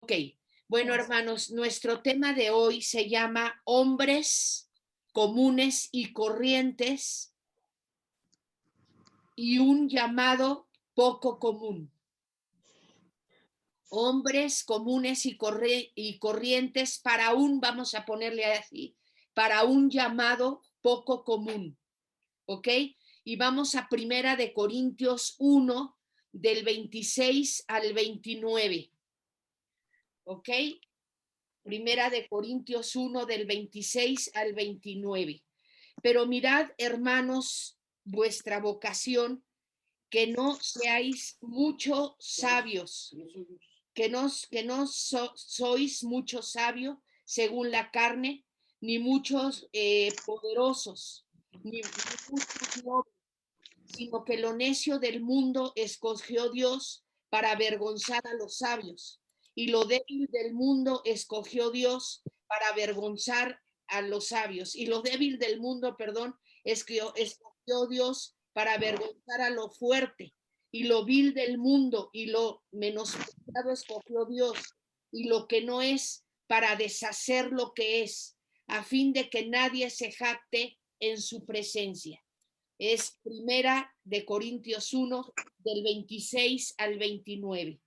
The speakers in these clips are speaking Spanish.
Ok, bueno hermanos, nuestro tema de hoy se llama hombres comunes y corrientes y un llamado poco común. Hombres comunes y corrientes para un, vamos a ponerle así, para un llamado poco común. ¿Ok? Y vamos a Primera de Corintios 1, del 26 al 29. ¿Ok? Primera de Corintios 1, del 26 al 29. Pero mirad, hermanos, vuestra vocación, que no seáis mucho sabios, sois mucho sabios según la carne, ni muchos poderosos, ni muchos nobles, sino que lo necio del mundo escogió Dios para avergonzar a los sabios, y lo débil del mundo escogió Dios para avergonzar a los sabios, y lo débil del mundo, perdón, escogió Dios para avergonzar a lo fuerte, y lo vil del mundo y lo menospreciado escogió Dios, y lo que no es para deshacer lo que es, a fin de que nadie se jacte en su presencia. Es Primera de Corintios 1, del 26 al 29.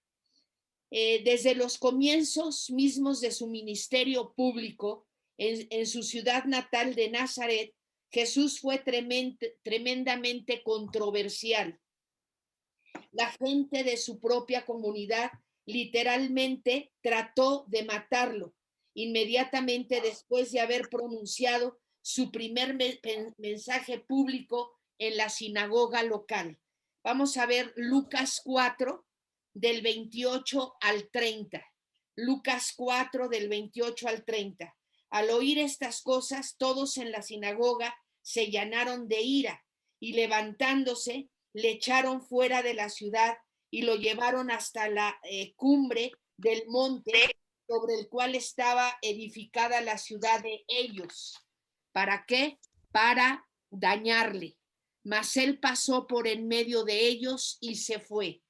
Desde los comienzos mismos de su ministerio público en su ciudad natal de Nazaret, Jesús fue tremendamente controversial. La gente de su propia comunidad literalmente trató de matarlo inmediatamente después de haber pronunciado su primer mensaje público en la sinagoga local. Vamos a ver Lucas 4, del 28 al 30. Lucas 4, del 28 al 30. Al oír estas cosas, todos en la sinagoga se llenaron de ira y levantándose, le echaron fuera de la ciudad y lo llevaron hasta la cumbre del monte sobre el cual estaba edificada la ciudad de ellos. ¿Para qué? Para dañarle. Mas él pasó por en medio de ellos y se fue.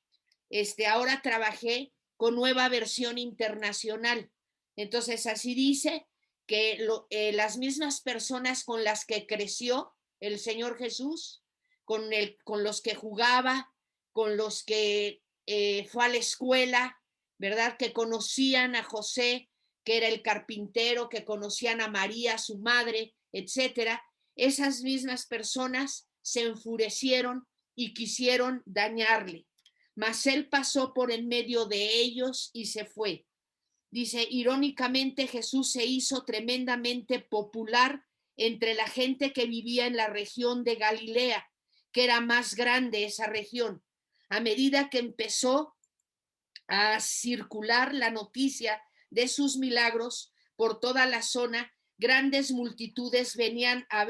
Ahora trabajé con Nueva Versión Internacional. Entonces así dice que las mismas personas con las que creció el Señor Jesús, con los que jugaba, con los que fue a la escuela, ¿verdad? Que conocían a José, que era el carpintero, que conocían a María, su madre, etcétera. Esas mismas personas se enfurecieron y quisieron dañarle. Mas él pasó por en medio de ellos y se fue. Dice, irónicamente, Jesús se hizo tremendamente popular entre la gente que vivía en la región de Galilea, que era más grande esa región. A medida que empezó a circular la noticia de sus milagros por toda la zona, grandes multitudes venían a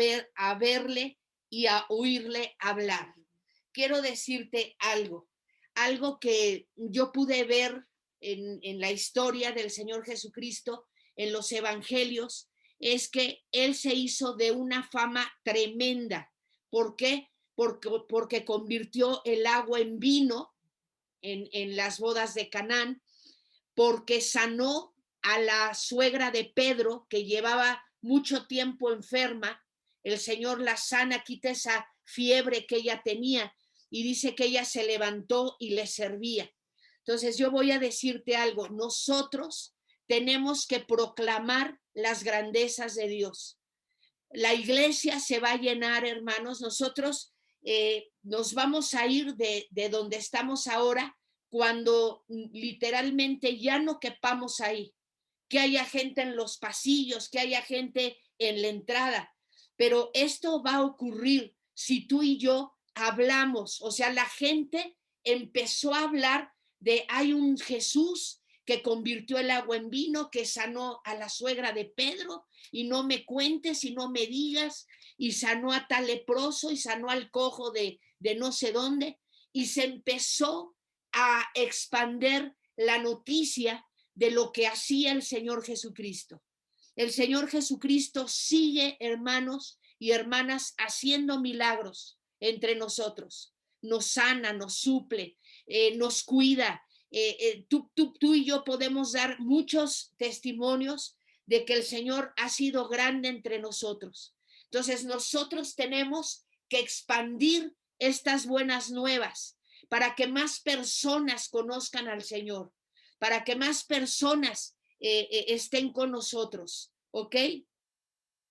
verle y a oírle hablar. Quiero decirte algo que yo pude ver en la historia del Señor Jesucristo, en los evangelios, es que Él se hizo de una fama tremenda. ¿Por qué? Porque convirtió el agua en vino en las bodas de Canaán, porque sanó a la suegra de Pedro, que llevaba mucho tiempo enferma. El Señor la sana, quita esa fiebre que ella tenía, y dice que ella se levantó y le servía. Entonces yo voy a decirte algo, nosotros tenemos que proclamar las grandezas de Dios. La iglesia se va a llenar, hermanos, nosotros nos vamos a ir de donde estamos ahora cuando literalmente ya no quepamos ahí, que haya gente en los pasillos, que haya gente en la entrada, pero esto va a ocurrir si tú y yo hablamos, o sea, la gente empezó a hablar de hay un Jesús que convirtió el agua en vino, que sanó a la suegra de Pedro, y no me cuentes y no me digas, y sanó a tal leproso y sanó al cojo de no sé dónde, y se empezó a expander la noticia de lo que hacía el Señor Jesucristo. El Señor Jesucristo sigue, hermanos y hermanas, haciendo milagros entre nosotros. Nos sana, nos suple, nos cuida. Tú y yo podemos dar muchos testimonios de que el Señor ha sido grande entre nosotros. Entonces nosotros tenemos que expandir estas buenas nuevas para que más personas conozcan al Señor, para que más personas estén con nosotros, ¿ok?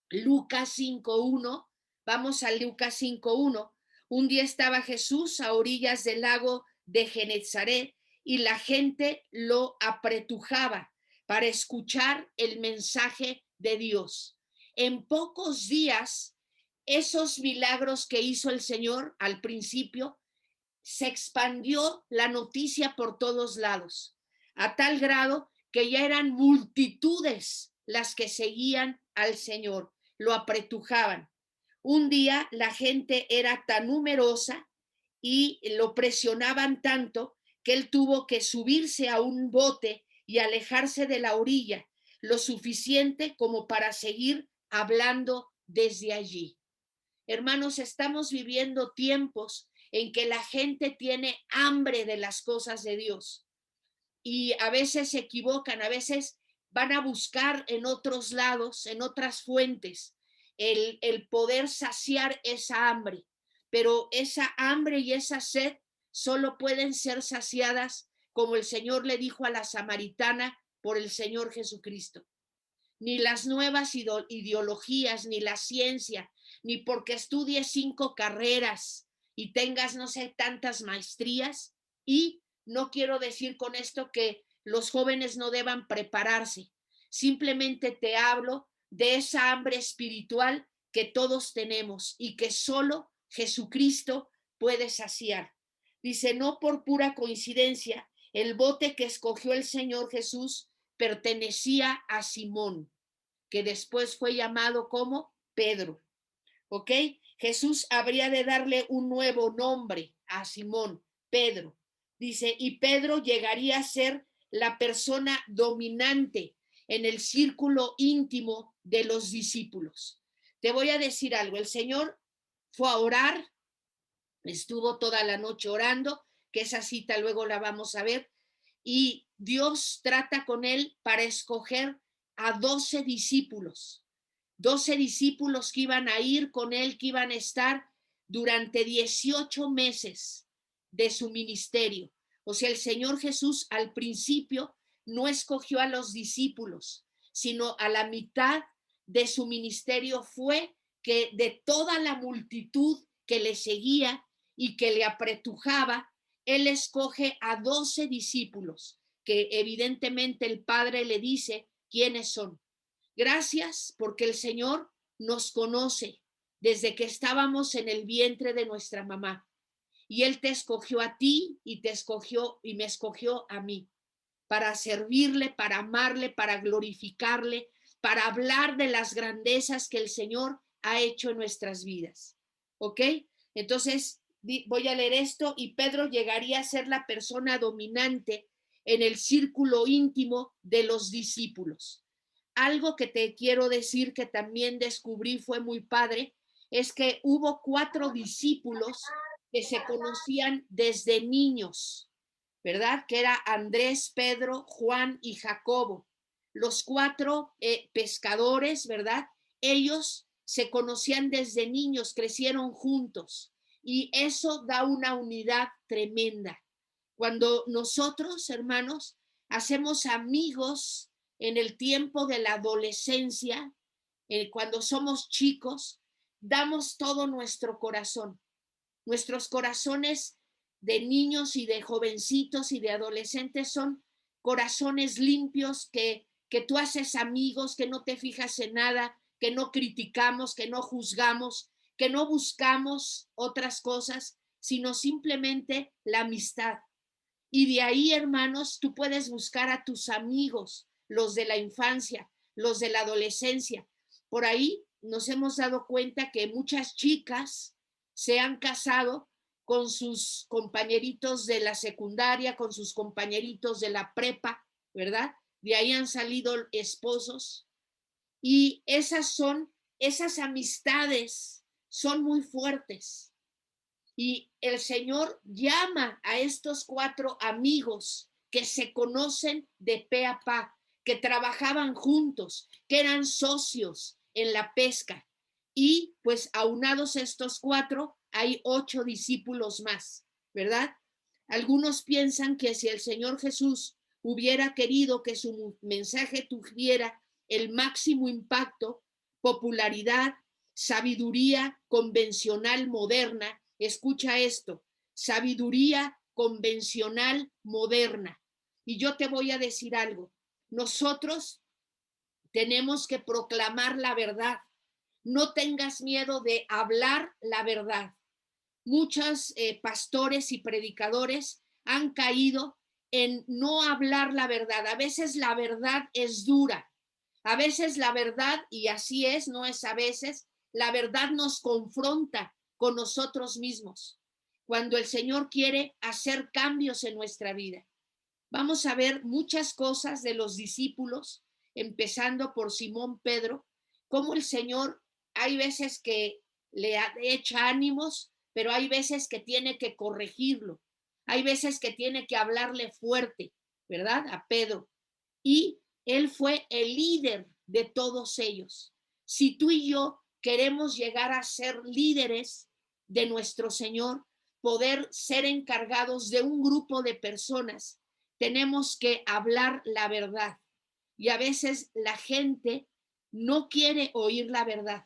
Lucas 5:1, vamos a Lucas 5:1. Un día estaba Jesús a orillas del lago de Genezaret y la gente lo apretujaba para escuchar el mensaje de Dios. En pocos días, esos milagros que hizo el Señor al principio, se expandió la noticia por todos lados, a tal grado que ya eran multitudes las que seguían al Señor, lo apretujaban. Un día la gente era tan numerosa y lo presionaban tanto que él tuvo que subirse a un bote y alejarse de la orilla, lo suficiente como para seguir hablando desde allí. Hermanos, estamos viviendo tiempos en que la gente tiene hambre de las cosas de Dios y a veces se equivocan, a veces van a buscar en otros lados, en otras fuentes, el poder saciar esa hambre, pero esa hambre y esa sed solo pueden ser saciadas, como el Señor le dijo a la samaritana, por el Señor Jesucristo. Ni las nuevas ideologías, ni la ciencia, ni porque estudies 5 carreras y tengas no sé tantas maestrías. Y no quiero decir con esto que los jóvenes no deban prepararse, simplemente te hablo de esa hambre espiritual que todos tenemos y que solo Jesucristo puede saciar. Dice, no por pura coincidencia, el bote que escogió el Señor Jesús pertenecía a Simón, que después fue llamado como Pedro. ¿Ok? Jesús habría de darle un nuevo nombre a Simón, Pedro. Dice, y Pedro llegaría a ser la persona dominante en el círculo íntimo de los discípulos. Te voy a decir algo, el Señor fue a orar, estuvo toda la noche orando, que esa cita luego la vamos a ver, y Dios trata con él para escoger a 12 discípulos, 12 discípulos que iban a ir con él, que iban a estar durante 18 meses de su ministerio. O sea, el Señor Jesús al principio no escogió a los discípulos, sino a la mitad de su ministerio fue que de toda la multitud que le seguía y que le apretujaba, él escoge a 12 discípulos, que evidentemente el Padre le dice quiénes son. Gracias porque el Señor nos conoce desde que estábamos en el vientre de nuestra mamá. Y Él te escogió a ti y te escogió y me escogió a mí para servirle, para amarle, para glorificarle, para hablar de las grandezas que el Señor ha hecho en nuestras vidas. ¿Ok? Entonces, voy a leer esto y Pedro llegaría a ser la persona dominante en el círculo íntimo de los discípulos. Algo que te quiero decir que también descubrí fue muy padre, es que hubo 4 discípulos que se conocían desde niños, ¿verdad? Que era Andrés, Pedro, Juan y Jacobo. Los 4 pescadores, ¿verdad? Ellos se conocían desde niños, crecieron juntos y eso da una unidad tremenda. Cuando nosotros, hermanos, hacemos amigos en el tiempo de la adolescencia, cuando somos chicos, damos todo nuestro corazón. Nuestros corazones de niños y de jovencitos y de adolescentes son corazones limpios que tú haces amigos, que no te fijas en nada, que no criticamos, que no juzgamos, que no buscamos otras cosas, sino simplemente la amistad. Y de ahí, hermanos, tú puedes buscar a tus amigos, los de la infancia, los de la adolescencia. Por ahí nos hemos dado cuenta que muchas chicas se han casado con sus compañeritos de la secundaria, con sus compañeritos de la prepa, ¿verdad? De ahí han salido esposos. Y esas amistades son muy fuertes. Y el Señor llama a estos 4 amigos que se conocen de pe a pa, que trabajaban juntos, que eran socios en la pesca. Y pues aunados estos 4, hay 8 discípulos más, ¿verdad? Algunos piensan que si el Señor Jesús hubiera querido que su mensaje tuviera el máximo impacto, popularidad, sabiduría convencional moderna, escucha esto, sabiduría convencional moderna. Y yo te voy a decir algo, nosotros tenemos que proclamar la verdad. No tengas miedo de hablar la verdad. Muchos pastores y predicadores han caído en no hablar la verdad. A veces la verdad es dura. A veces la verdad, y así es, no es a veces, la verdad nos confronta con nosotros mismos. Cuando el Señor quiere hacer cambios en nuestra vida. Vamos a ver muchas cosas de los discípulos, empezando por Simón Pedro, cómo el Señor hay veces que le echa ánimos, pero hay veces que tiene que corregirlo, hay veces que tiene que hablarle fuerte, ¿verdad? A Pedro. Y él fue el líder de todos ellos. Si tú y yo queremos llegar a ser líderes de nuestro Señor, poder ser encargados de un grupo de personas, tenemos que hablar la verdad. Y a veces la gente no quiere oír la verdad,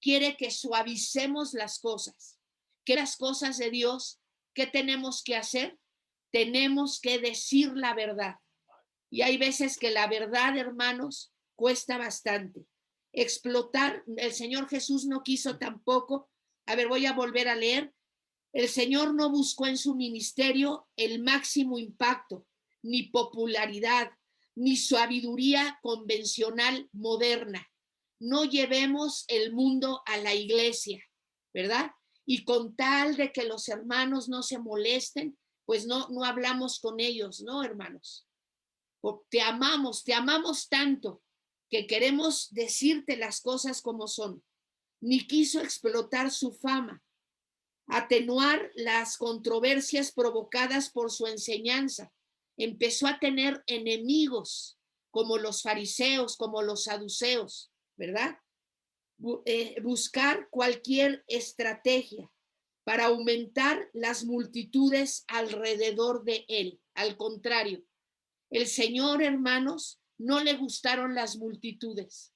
quiere que suavicemos las cosas, que las cosas de Dios, ¿qué tenemos que hacer? Tenemos que decir la verdad. Y hay veces que la verdad, hermanos, cuesta bastante. Explotar, el Señor Jesús no quiso tampoco, a ver, voy a volver a leer, el Señor no buscó en su ministerio el máximo impacto, ni popularidad, ni sabiduría convencional moderna. No llevemos el mundo a la iglesia, ¿verdad? Y con tal de que los hermanos no se molesten, pues no hablamos con ellos, ¿no, hermanos? Te amamos tanto que queremos decirte las cosas como son. Ni quiso explotar su fama, atenuar las controversias provocadas por su enseñanza. Empezó a tener enemigos como los fariseos, como los saduceos, ¿verdad? Buscar cualquier estrategia para aumentar las multitudes alrededor de él. Al contrario, el Señor, hermanos, no le gustaron las multitudes.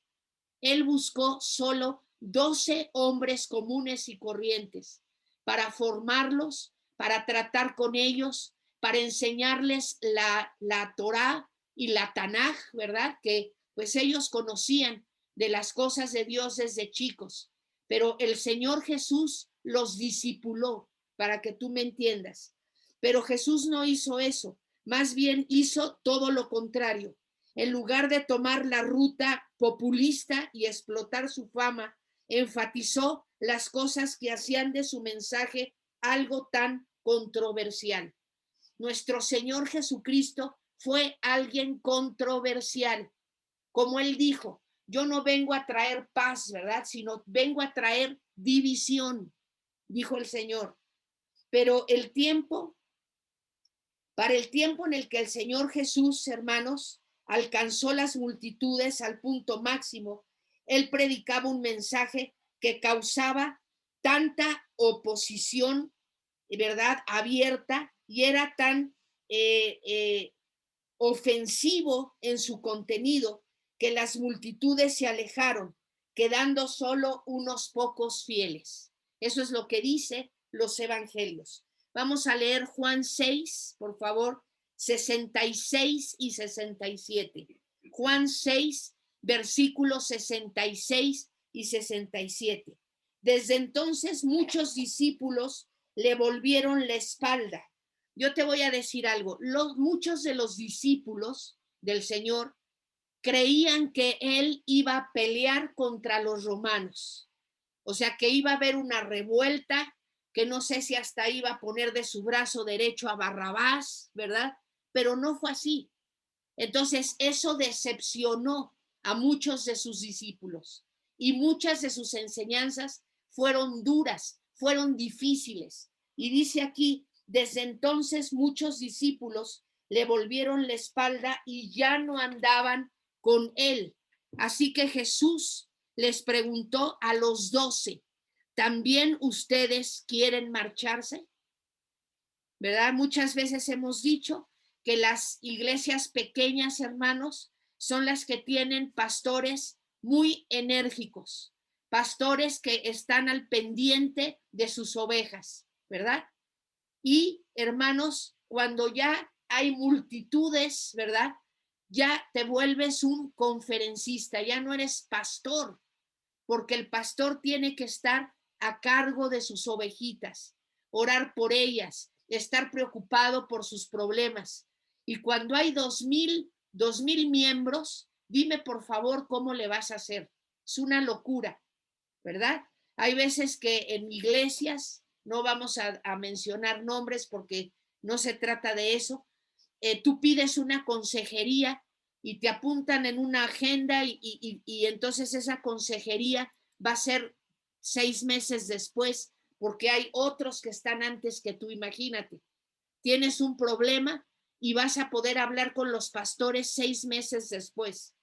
Él buscó solo 12 hombres comunes y corrientes para formarlos, para tratar con ellos, para enseñarles la Torá y la Tanaj, ¿verdad? Que pues ellos conocían de las cosas de Dios desde chicos. Pero el Señor Jesús los discipuló, para que tú me entiendas. Pero Jesús no hizo eso, más bien hizo todo lo contrario. En lugar de tomar la ruta populista y explotar su fama, enfatizó las cosas que hacían de su mensaje algo tan controversial. Nuestro Señor Jesucristo fue alguien controversial. Como él dijo, yo no vengo a traer paz, ¿verdad? Sino vengo a traer división, dijo el Señor. Pero para el tiempo en el que el Señor Jesús, hermanos, alcanzó las multitudes al punto máximo, él predicaba un mensaje que causaba tanta oposición, ¿verdad? Abierta, y era tan ofensivo en su contenido que las multitudes se alejaron, quedando solo unos pocos fieles. Eso es lo que dice los evangelios. Vamos a leer Juan 6, por favor, 66 y 67. Juan 6, versículos 66 y 67. Desde entonces muchos discípulos le volvieron la espalda. Yo te voy a decir algo, muchos de los discípulos del Señor creían que él iba a pelear contra los romanos, o sea, que iba a haber una revuelta, que no sé si hasta iba a poner de su brazo derecho a Barrabás, ¿verdad? Pero no fue así. Entonces, eso decepcionó a muchos de sus discípulos y muchas de sus enseñanzas fueron duras, fueron difíciles. Y dice aquí, desde entonces muchos discípulos le volvieron la espalda y ya no andaban con él. Así que Jesús les preguntó a los 12, ¿también ustedes quieren marcharse? ¿Verdad? Muchas veces hemos dicho que las iglesias pequeñas, hermanos, son las que tienen pastores muy enérgicos, pastores que están al pendiente de sus ovejas, ¿verdad? Y, hermanos, cuando ya hay multitudes, ¿verdad? Ya te vuelves un conferencista, ya no eres pastor, porque el pastor tiene que estar a cargo de sus ovejitas, orar por ellas, estar preocupado por sus problemas. Y cuando hay 2000 miembros, dime por favor cómo le vas a hacer. Es una locura, ¿verdad? Hay veces que en iglesias, no vamos a mencionar nombres porque no se trata de eso, tú pides una consejería y te apuntan en una agenda y entonces esa consejería va a ser 6 meses después porque hay otros que están antes que tú, imagínate. Tienes un problema y vas a poder hablar con los pastores 6 meses después.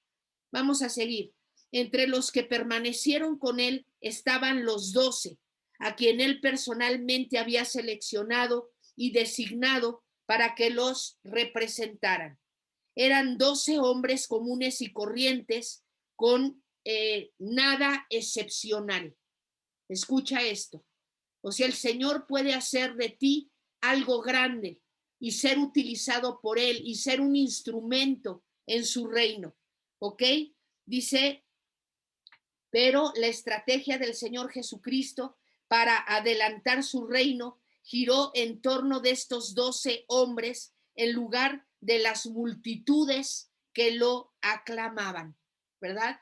Vamos a seguir. Entre los que permanecieron con él estaban los 12, a quien él personalmente había seleccionado y designado para que los representaran. Eran 12 hombres comunes y corrientes con nada excepcional. Escucha esto. O sea, el Señor puede hacer de ti algo grande y ser utilizado por él y ser un instrumento en su reino. ¿Ok? Dice, pero la estrategia del Señor Jesucristo para adelantar su reino giró en torno de estos 12 hombres en lugar de las multitudes que lo aclamaban, ¿verdad?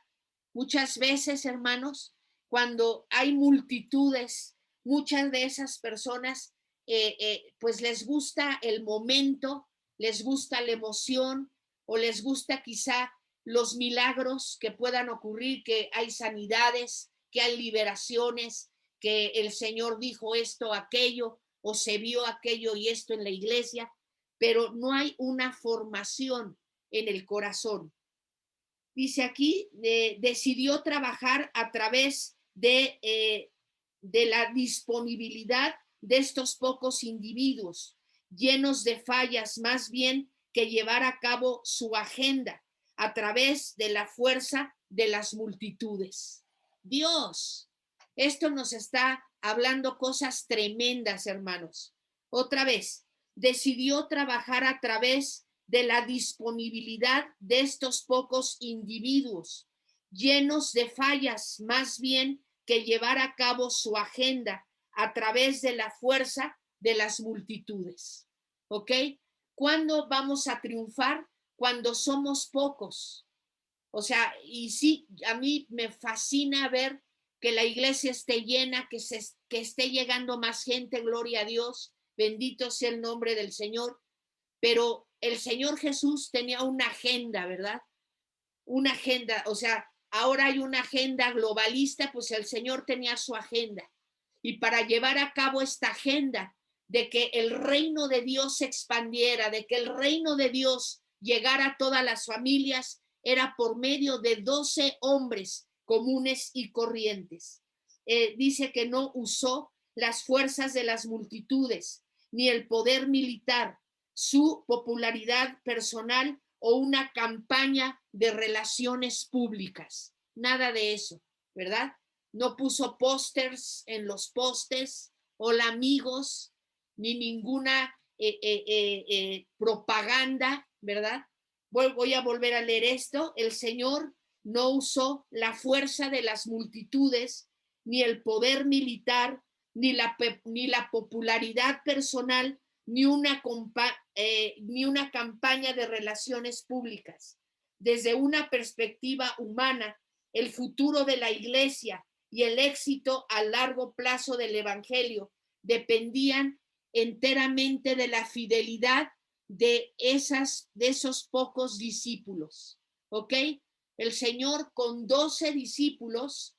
Muchas veces, hermanos, cuando hay multitudes, muchas de esas personas, pues les gusta el momento, les gusta la emoción o les gusta quizá los milagros que puedan ocurrir, que hay sanidades, que hay liberaciones, que el Señor dijo esto, aquello, o se vio aquello y esto en la iglesia, pero no hay una formación en el corazón. Dice aquí, decidió trabajar a través de la disponibilidad de estos pocos individuos, llenos de fallas, más bien que llevar a cabo su agenda a través de la fuerza de las multitudes. Dios, esto nos está hablando cosas tremendas, hermanos. Otra vez, decidió trabajar a través de la disponibilidad de estos pocos individuos, llenos de fallas, más bien que llevar a cabo su agenda a través de la fuerza de las multitudes. ¿Ok? ¿Cuándo vamos a triunfar? Cuando somos pocos. O sea, y sí, a mí me fascina ver que la iglesia esté llena, que esté llegando más gente, gloria a Dios, bendito sea el nombre del Señor, pero el Señor Jesús tenía una agenda, ¿verdad? Una agenda, o sea, ahora hay una agenda globalista, pues el Señor tenía su agenda. Y para llevar a cabo esta agenda de que el reino de Dios se expandiera, de que el reino de Dios llegara a todas las familias, era por medio de 12 hombres comunes y corrientes. Dice que no usó las fuerzas de las multitudes, ni el poder militar, su popularidad personal o una campaña de relaciones públicas. Nada de eso, ¿verdad? No puso pósters en los postes, hola amigos, ni ninguna propaganda, ¿verdad? Voy a volver a leer esto. El Señor no usó la fuerza de las multitudes, ni el poder militar, ni la popularidad personal, ni una campaña de relaciones públicas. Desde una perspectiva humana, el futuro de la iglesia y el éxito a largo plazo del evangelio dependían enteramente de la fidelidad de esos pocos discípulos. ¿Ok? El Señor con 12 discípulos,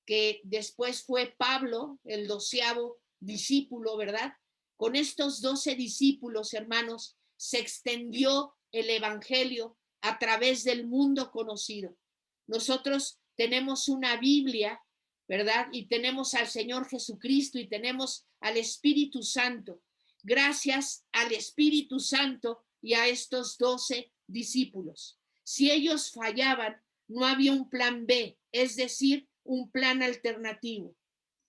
que después fue Pablo, el 12º discípulo, ¿verdad? Con estos 12 discípulos, hermanos, se extendió el evangelio a través del mundo conocido. Nosotros tenemos una Biblia, ¿verdad? Y tenemos al Señor Jesucristo y tenemos al Espíritu Santo. Gracias al Espíritu Santo y a estos 12 discípulos. Si ellos fallaban, no había un plan B, es decir, un plan alternativo.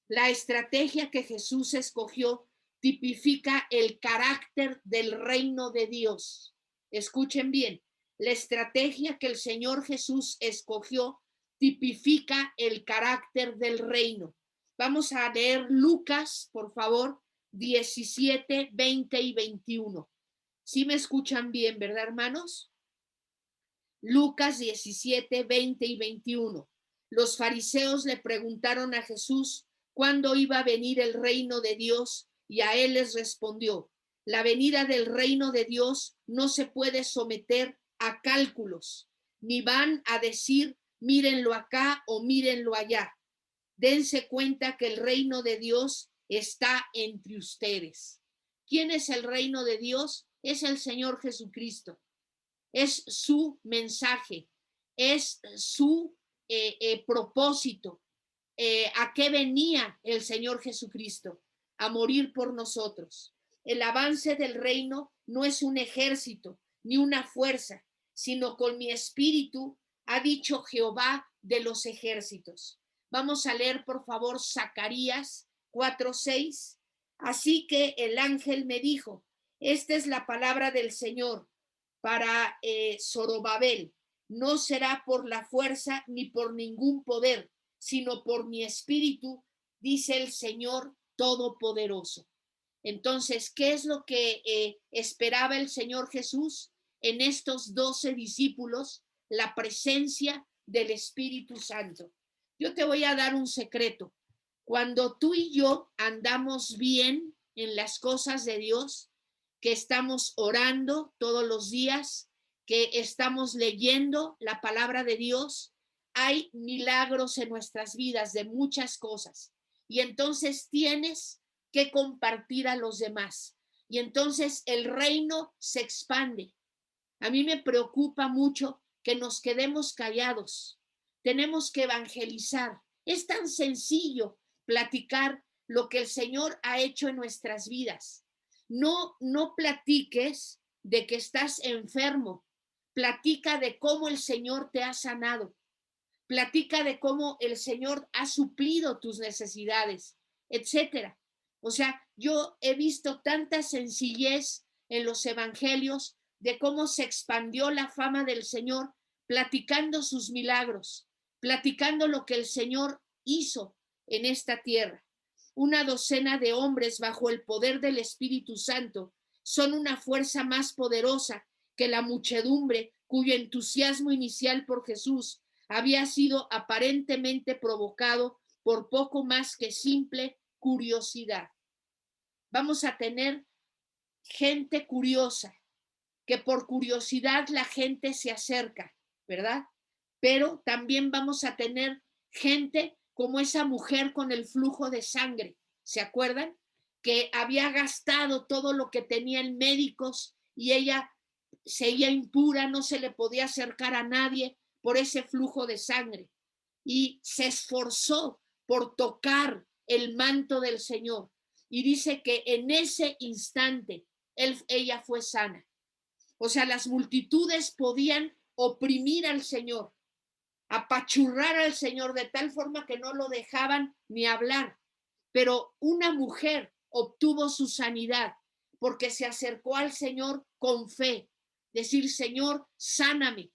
La estrategia que Jesús escogió tipifica el carácter del reino de Dios. Escuchen bien, la estrategia que el Señor Jesús escogió tipifica el carácter del reino. Vamos a leer Lucas, por favor, 17, 20 y 21. ¿Sí me escuchan bien, verdad, hermanos? Lucas 17, 20 y 21. Los fariseos le preguntaron a Jesús cuándo iba a venir el reino de Dios, y a él les respondió: la venida del reino de Dios no se puede someter a cálculos, ni van a decir mírenlo acá o mírenlo allá. Dense cuenta que el reino de Dios está entre ustedes. ¿Quién es el reino de Dios? Es el Señor Jesucristo. Es su mensaje, es su propósito. ¿A qué venía el Señor Jesucristo? A morir por nosotros. El avance del reino no es un ejército ni una fuerza, sino con mi espíritu, ha dicho Jehová de los ejércitos. Vamos a leer, por favor, Zacarías 4:6. Así que el ángel me dijo: esta es la palabra del Señor para Zorobabel. No será por la fuerza ni por ningún poder, sino por mi espíritu, dice el Señor Todopoderoso. Entonces, ¿qué es lo que esperaba el Señor Jesús en estos 12 discípulos? La presencia del Espíritu Santo. Yo te voy a dar un secreto. Cuando tú y yo andamos bien en las cosas de Dios, que estamos orando todos los días, que estamos leyendo la palabra de Dios, hay milagros en nuestras vidas de muchas cosas. Y entonces tienes que compartir a los demás. Y entonces el reino se expande. A mí me preocupa mucho que nos quedemos callados. Tenemos que evangelizar. Es tan sencillo platicar lo que el Señor ha hecho en nuestras vidas. No platiques de que estás enfermo. Platica de cómo el Señor te ha sanado. Platica de cómo el Señor ha suplido tus necesidades, etcétera. O sea, yo he visto tanta sencillez en los evangelios de cómo se expandió la fama del Señor, platicando sus milagros, platicando lo que el Señor hizo en esta tierra. Una docena de hombres bajo el poder del Espíritu Santo son una fuerza más poderosa que la muchedumbre cuyo entusiasmo inicial por Jesús había sido aparentemente provocado por poco más que simple curiosidad. Vamos a tener gente curiosa, que por curiosidad la gente se acerca, ¿verdad? Pero también vamos a tener gente como esa mujer con el flujo de sangre, ¿se acuerdan? Que había gastado todo lo que tenía en médicos y ella seguía impura, no se le podía acercar a nadie por ese flujo de sangre. Y se esforzó por tocar el manto del Señor. Y dice que en ese instante ella fue sana. O sea, las multitudes podían oprimir al Señor, apachurrar al Señor de tal forma que no lo dejaban ni hablar. Pero una mujer obtuvo su sanidad porque se acercó al Señor con fe, decir: Señor, sáname.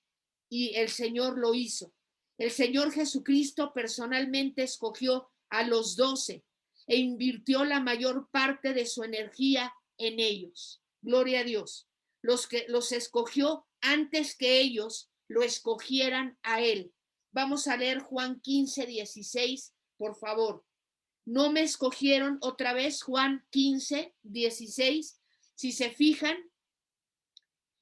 Y el Señor lo hizo. El Señor Jesucristo personalmente escogió a los 12 e invirtió la mayor parte de su energía en ellos. Gloria a Dios. Los escogió antes que ellos lo escogieran a él. Vamos a leer Juan 15:16, por favor. No me escogieron, otra vez Juan 15:16. Si se fijan,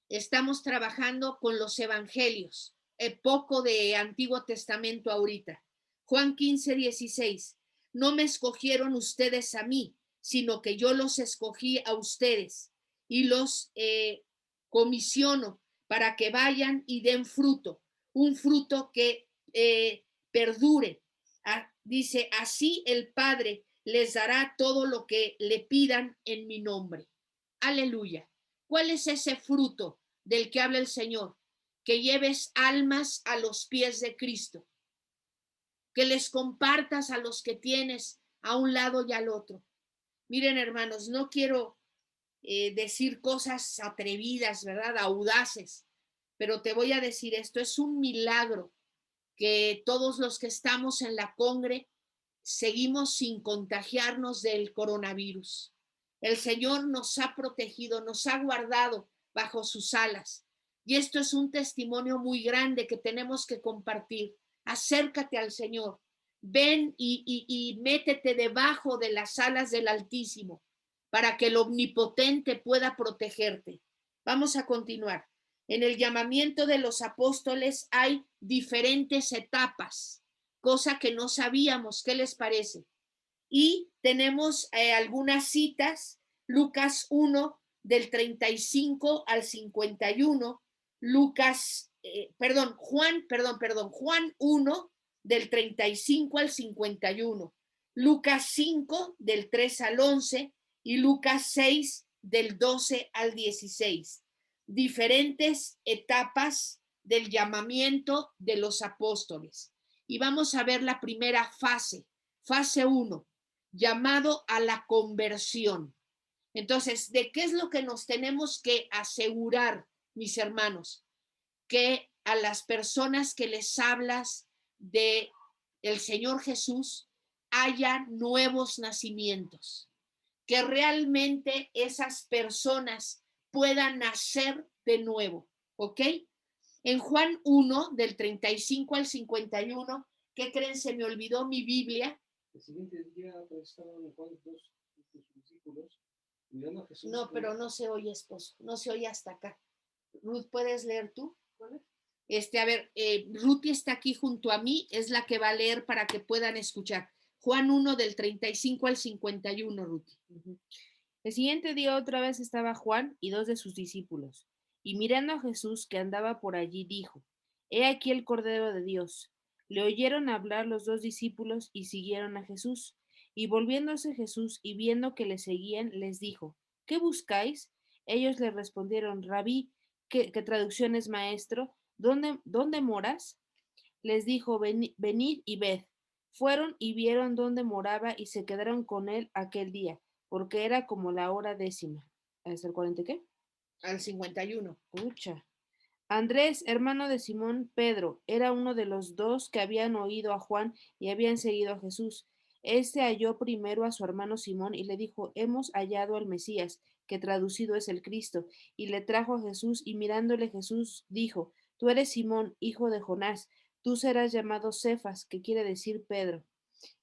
estamos trabajando con los evangelios, poco de Antiguo Testamento ahorita. Juan 15:16. No me escogieron ustedes a mí, sino que yo los escogí a ustedes y los comisiono para que vayan y den fruto, un fruto que perdure. Dice, así el Padre les dará todo lo que le pidan en mi nombre. Aleluya. ¿Cuál es ese fruto del que habla el Señor? Que lleves almas a los pies de Cristo, que les compartas a los que tienes a un lado y al otro. Miren, hermanos, no quiero decir cosas atrevidas, ¿verdad? Audaces, pero te voy a decir esto, es un milagro que todos los que estamos en la congre seguimos sin contagiarnos del coronavirus. El Señor nos ha protegido, nos ha guardado bajo sus alas. Y esto es un testimonio muy grande que tenemos que compartir. Acércate al Señor. Ven y métete debajo de las alas del Altísimo para que el Omnipotente pueda protegerte. Vamos a continuar. En el llamamiento de los apóstoles hay diferentes etapas, cosa que no sabíamos. ¿Qué les parece? Y tenemos algunas citas, Lucas 1 del 35 al 51, Juan 1 del 35 al 51, Lucas 5 del 3 al 11 y Lucas 6 del 12 al 16. Diferentes etapas del llamamiento de los apóstoles. Y vamos a ver la primera fase, fase 1, llamado a la conversión. Entonces, ¿de qué es lo que nos tenemos que asegurar, mis hermanos? Que a las personas que les hablas de el Señor Jesús haya nuevos nacimientos, que realmente esas personas puedan nacer de nuevo, ¿ok? En Juan 1, del 35 al 51, ¿qué creen? Se me olvidó mi Biblia. El siguiente día estaban Juan dos de sus discípulos mirando a Jesús. No, pero no se oye, esposo, no se oye hasta acá. Ruth, ¿puedes leer tú? A ver, Ruth está aquí junto a mí, es la que va a leer para que puedan escuchar. Juan 1 del 35 al 51, Ruth. El siguiente día otra vez estaba Juan y dos de sus discípulos, y mirando a Jesús que andaba por allí, dijo, He aquí el Cordero de Dios. Le oyeron hablar los dos discípulos y siguieron a Jesús. Y volviéndose Jesús y viendo que le seguían, les dijo, ¿qué buscáis? Ellos le respondieron, Rabí, que traducción es maestro, ¿dónde moras? Les dijo, venid y ved. Fueron y vieron dónde moraba y se quedaron con él aquel día, porque era como la hora 10:00. ¿Hasta el 40 qué? Al 51. Pucha. Andrés, hermano de Simón Pedro, era uno de los dos que habían oído a Juan y habían seguido a Jesús. Este halló primero a su hermano Simón y le dijo, hemos hallado al Mesías, que traducido es el Cristo, y le trajo a Jesús, y mirándole Jesús dijo, tú eres Simón, hijo de Jonás, tú serás llamado Cefas, que quiere decir Pedro.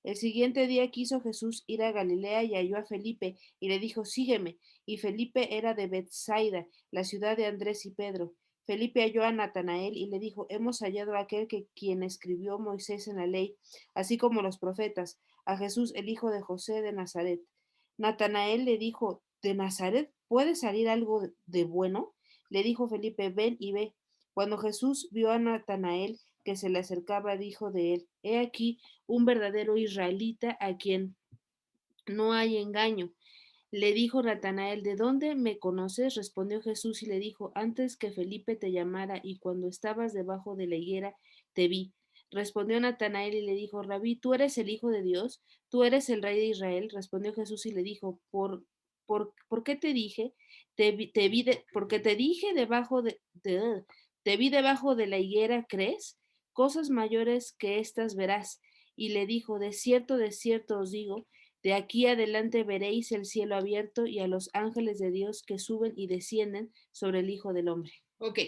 El siguiente día quiso Jesús ir a Galilea y halló a Felipe, y le dijo, sígueme. Y Felipe era de Bethsaida, la ciudad de Andrés y Pedro. Felipe halló a Natanael y le dijo, hemos hallado a aquel quien escribió Moisés en la ley, así como los profetas, a Jesús el hijo de José de Nazaret. Natanael le dijo, ¿de Nazaret puede salir algo de bueno? Le dijo Felipe, ven y ve. Cuando Jesús vio a Natanael que se le acercaba, dijo de él, he aquí un verdadero israelita a quien no hay engaño. Le dijo Natanael, ¿de dónde me conoces? Respondió Jesús y le dijo, antes que Felipe te llamara y cuando estabas debajo de la higuera, te vi. Respondió Natanael y le dijo, Rabí, ¿tú eres el Hijo de Dios? ¿Tú eres el Rey de Israel? Respondió Jesús y le dijo, ¿por qué te dije? Porque te dije te vi debajo de la higuera, ¿crees? Cosas mayores que estas verás. Y le dijo, de cierto os digo, de aquí adelante veréis el cielo abierto y a los ángeles de Dios que suben y descienden sobre el Hijo del Hombre. Ok,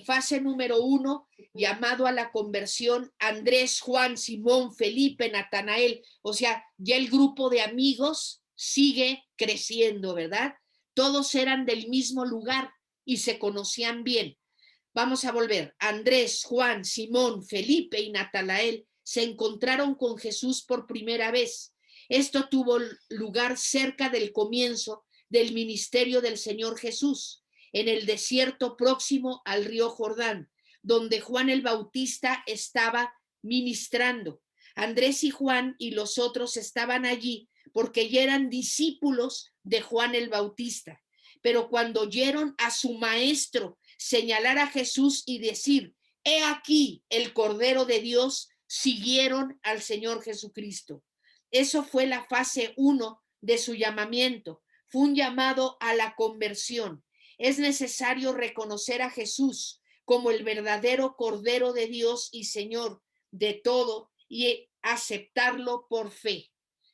fase número 1, llamado a la conversión, Andrés, Juan, Simón, Felipe, Natanael, o sea, ya el grupo de amigos sigue creciendo, ¿verdad? Todos eran del mismo lugar y se conocían bien. Vamos a volver. Andrés, Juan, Simón, Felipe y Natanael se encontraron con Jesús por primera vez. Esto tuvo lugar cerca del comienzo del ministerio del Señor Jesús. en el desierto próximo al río Jordán, donde Juan el Bautista estaba ministrando. Andrés y Juan y los otros estaban allí porque ya eran discípulos de Juan el Bautista. Pero cuando oyeron a su maestro señalar a Jesús y decir, he aquí el Cordero de Dios, siguieron al Señor Jesucristo. Eso fue la fase 1 de su llamamiento. Fue un llamado a la conversión. Es necesario reconocer a Jesús como el verdadero Cordero de Dios y Señor de todo y aceptarlo por fe.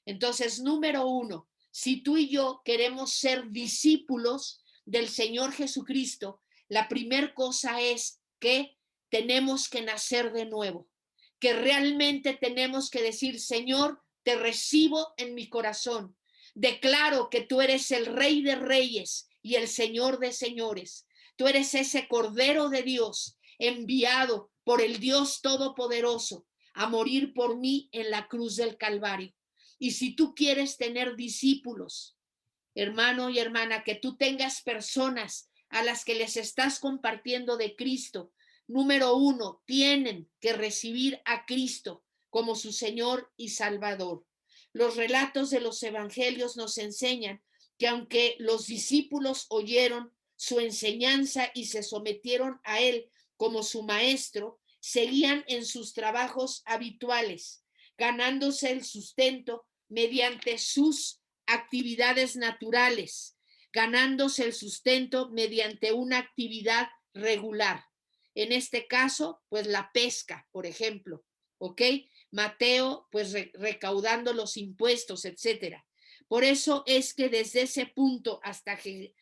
Entonces, número 1, si tú y yo queremos ser discípulos del Señor Jesucristo, la primera cosa es que tenemos que nacer de nuevo, que realmente tenemos que decir, Señor, te recibo en mi corazón. Declaro que tú eres el Rey de Reyes y el Señor de Señores. Tú eres ese Cordero de Dios enviado por el Dios Todopoderoso a morir por mí en la cruz del Calvario. Y si tú quieres tener discípulos, hermano y hermana, que tú tengas personas a las que les estás compartiendo de Cristo, número 1, tienen que recibir a Cristo como su Señor y Salvador. Los relatos de los evangelios nos enseñan que aunque los discípulos oyeron su enseñanza y se sometieron a él como su maestro, seguían en sus trabajos habituales, ganándose el sustento mediante sus actividades naturales, ganándose el sustento mediante una actividad regular. En este caso, pues la pesca, por ejemplo, ¿ok? Mateo, pues recaudando los impuestos, etcétera. Por eso es que desde ese punto hasta que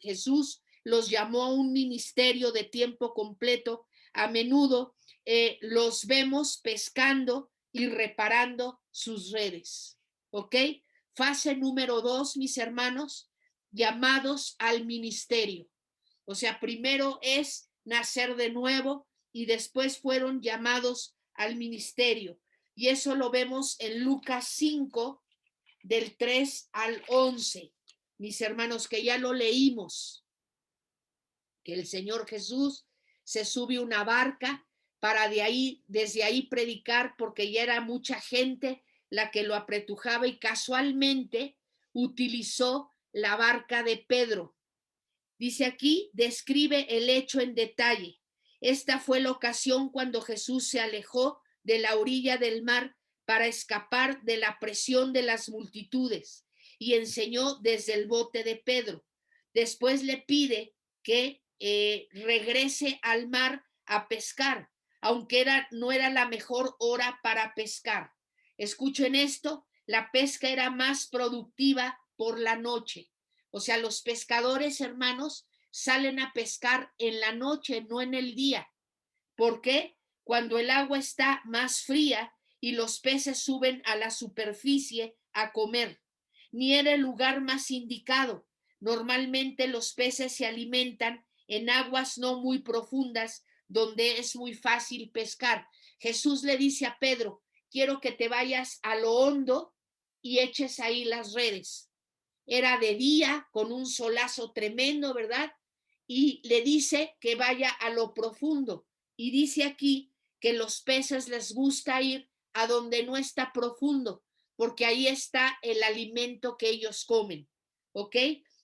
Jesús los llamó a un ministerio de tiempo completo, a menudo los vemos pescando y reparando sus redes, ¿ok? Fase número 2, mis hermanos, llamados al ministerio. O sea, primero es nacer de nuevo y después fueron llamados al ministerio. Y eso lo vemos en Lucas 5, del 3 al 11. Mis hermanos, que ya lo leímos, que el Señor Jesús se sube una barca para desde ahí predicar, porque ya era mucha gente la que lo apretujaba y casualmente utilizó la barca de Pedro. Dice aquí, describe el hecho en detalle. Esta fue la ocasión cuando Jesús se alejó de la orilla del mar para escapar de la presión de las multitudes y enseñó desde el bote de Pedro. Después le pide que regrese al mar a pescar, aunque no era la mejor hora para pescar. Escuchen esto, la pesca era más productiva por la noche. O sea, los pescadores, hermanos, salen a pescar en la noche, no en el día. ¿Por qué? Cuando el agua está más fría y los peces suben a la superficie a comer. Ni era el lugar más indicado. Normalmente los peces se alimentan en aguas no muy profundas, donde es muy fácil pescar. Jesús le dice a Pedro, quiero que te vayas a lo hondo y eches ahí las redes. Era de día, con un solazo tremendo, ¿verdad? Y le dice que vaya a lo profundo. Y dice aquí que los peces les gusta ir a donde no está profundo, porque ahí está el alimento que ellos comen, ¿ok?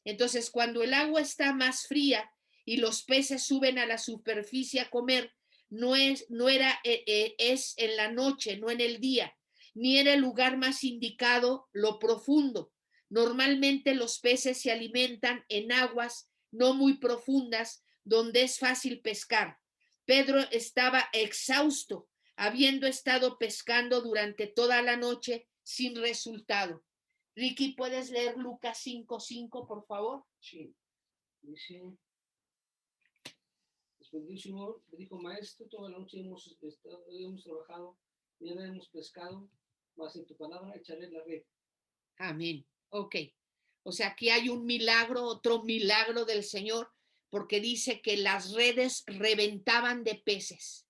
Entonces, cuando el agua está más fría y los peces suben a la superficie a comer, es en la noche, no en el día, ni era el lugar más indicado lo profundo. Normalmente los peces se alimentan en aguas no muy profundas donde es fácil pescar. Pedro estaba exhausto, habiendo estado pescando durante toda la noche sin resultado. Ricky, ¿puedes leer Lucas 5:5, por favor? Sí. Dice, respondió le dijo, maestro, toda la noche hemos trabajado y nada hemos pescado, mas en tu palabra echaré la red. Amén. Ok. O sea, aquí hay un milagro, otro milagro del Señor, porque dice que las redes reventaban de peces.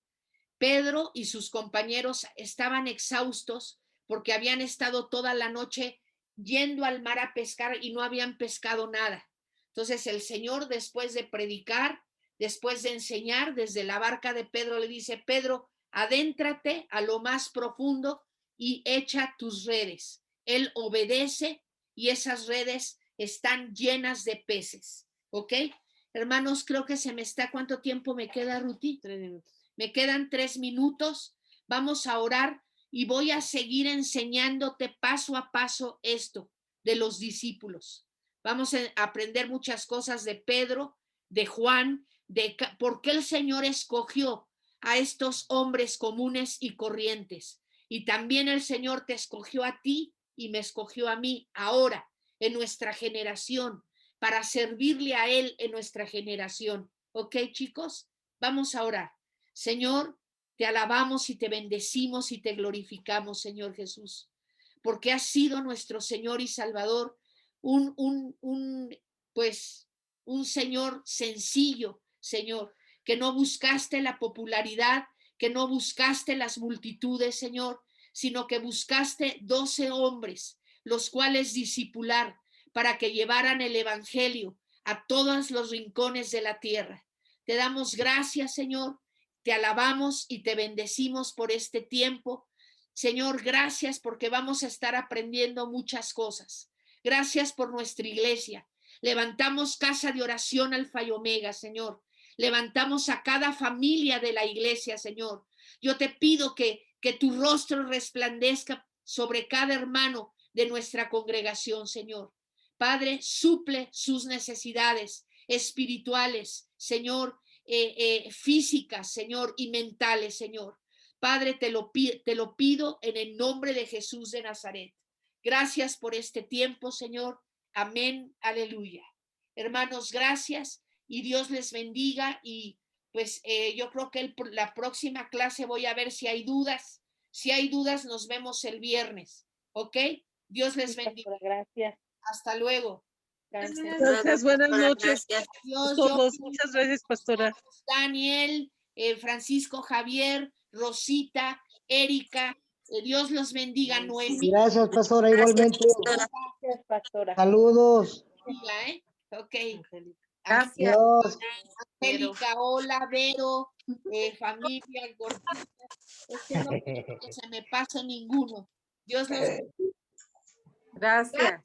Pedro y sus compañeros estaban exhaustos porque habían estado toda la noche yendo al mar a pescar y no habían pescado nada. Entonces el Señor, después de predicar, después de enseñar desde la barca de Pedro, le dice: Pedro, adéntrate a lo más profundo y echa tus redes. Él obedece y esas redes están llenas de peces. ¿Ok? Hermanos, creo que se me está. ¿Cuánto tiempo me queda, Ruti? 3 minutos. Me quedan 3 minutos. Vamos a orar y voy a seguir enseñándote paso a paso esto de los discípulos. Vamos a aprender muchas cosas de Pedro, de Juan, de por qué el Señor escogió a estos hombres comunes y corrientes. Y también el Señor te escogió a ti y me escogió a mí ahora, en nuestra generación, para servirle a Él en nuestra generación. ¿Ok, chicos? Vamos a orar. Señor, te alabamos y te bendecimos y te glorificamos, Señor Jesús, porque has sido nuestro Señor y Salvador, pues, un Señor sencillo, Señor, que no buscaste la popularidad, que no buscaste las multitudes, Señor, sino que buscaste 12 hombres, los cuales discipular para que llevaran el evangelio a todos los rincones de la tierra. Te damos gracias, Señor, te alabamos y te bendecimos por este tiempo. Señor, gracias porque vamos a estar aprendiendo muchas cosas. Gracias por nuestra iglesia. Levantamos casa de oración Alfa y Omega, Señor. Levantamos a cada familia de la iglesia, Señor. Yo te pido que tu rostro resplandezca sobre cada hermano de nuestra congregación, Señor. Padre, suple sus necesidades espirituales, Señor, físicas, Señor, y mentales, Señor. Padre, te lo pido en el nombre de Jesús de Nazaret. Gracias por este tiempo, Señor. Amén, aleluya. Hermanos, gracias y Dios les bendiga. Y pues yo creo que la próxima clase voy a ver si hay dudas. Si hay dudas, nos vemos el viernes. ¿Ok? Dios les bendiga. Gracias. Hasta luego. Gracias, buenas noches a Dios, todos. Muchas gracias, pastora. Daniel, Francisco, Javier, Rosita, Erika. Dios los bendiga, Noemí. Gracias, pastora, igualmente. Gracias, pastora. Saludos. Ok. Gracias. Dios. Angélica, hola, Vero, familia, Gordita. No quiero que se me pase ninguno. Dios los bendiga. Gracias.